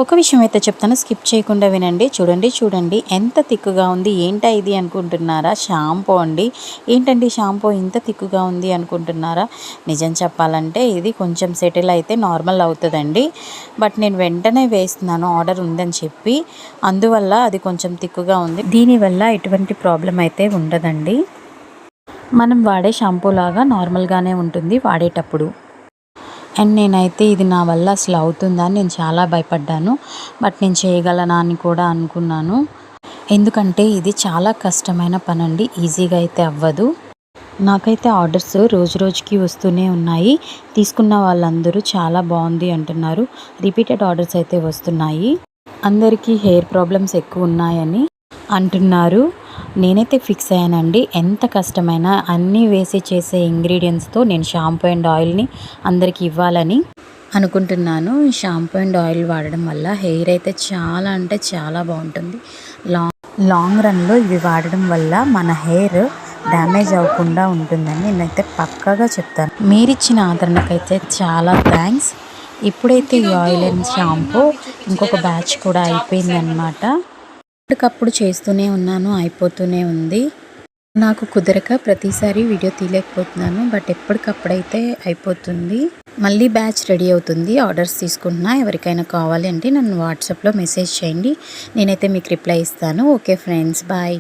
ఒక విషయం అయితే చెప్తాను, స్కిప్ చేయకుండా వినండి. చూడండి ఎంత తిక్కుగా ఉంది. ఏంటా ఇది అనుకుంటున్నారా? షాంపూ అండి. ఏంటండి షాంపూ ఇంత తిక్కుగా ఉంది అనుకుంటున్నారా? నిజం చెప్పాలంటే ఇది కొంచెం సెటిల్ అయితే నార్మల్ అవుతుందండి. బట్ నేను వెంటనే వేస్తున్నాను ఆర్డర్ ఉందని చెప్పి, అందువల్ల అది కొంచెం తిక్కుగా ఉంది. దీనివల్ల ఎటువంటి ప్రాబ్లం అయితే ఉండదండి. మనం వాడే షాంపూ లాగా నార్మల్గానే ఉంటుంది వాడేటప్పుడు. అండ్ నేనైతే ఇది నా వల్ల అసలు అవుతుందా అని నేను చాలా భయపడ్డాను. బట్ నేను చేయగలనా అని కూడా అనుకున్నాను. ఎందుకంటే ఇది చాలా కష్టమైన పని అండి, ఈజీగా అయితే అవ్వదు. నాకైతే ఆర్డర్స్ రోజు రోజుకి వస్తూనే ఉన్నాయి. తీసుకున్న వాళ్ళందరూ చాలా బాగుంది అంటున్నారు. రిపీటెడ్ ఆర్డర్స్ అయితే వస్తున్నాయి. అందరికీ హెయిర్ ప్రాబ్లమ్స్ ఎక్కువ ఉన్నాయని అంటున్నారు. నేనైతే ఫిక్స్ అయ్యానండి, ఎంత కష్టమైనా అన్నీ వేసి చేసే ఇంగ్రీడియంట్స్తో నేను షాంపూ అండ్ ఆయిల్ని అందరికీ ఇవ్వాలని అనుకుంటున్నాను. షాంపూ అండ్ ఆయిల్ వాడడం వల్ల హెయిర్ అయితే చాలా అంటే చాలా బాగుంటుంది. లాంగ్ రన్లో ఇవి వాడడం వల్ల మన హెయిర్ డ్యామేజ్ అవ్వకుండా ఉంటుందని నేనైతే పక్కాగా చెప్తాను. మీరిచ్చిన ఆదరణకైతే చాలా థ్యాంక్స్. ఇప్పుడైతే ఈ ఆయిల్ అండ్ షాంపూ ఇంకొక బ్యాచ్ కూడా అయిపోయిందనమాట. ఎప్పటికప్పుడు చేస్తూనే ఉన్నాను, అయిపోతూనే ఉంది. నాకు కుదరక ప్రతిసారి వీడియో తీయలేకపోతున్నాను. బట్ ఎప్పటికప్పుడైతే అయిపోతుంది. మళ్ళీ బ్యాచ్ రెడీ అవుతుంది. ఆర్డర్స్ తీసుకుంటున్నా. ఎవరికైనా కావాలి అంటే నన్ను వాట్సాప్లో మెసేజ్ చేయండి. నేనైతే మీకు రిప్లై ఇస్తాను. Okay friends, bye.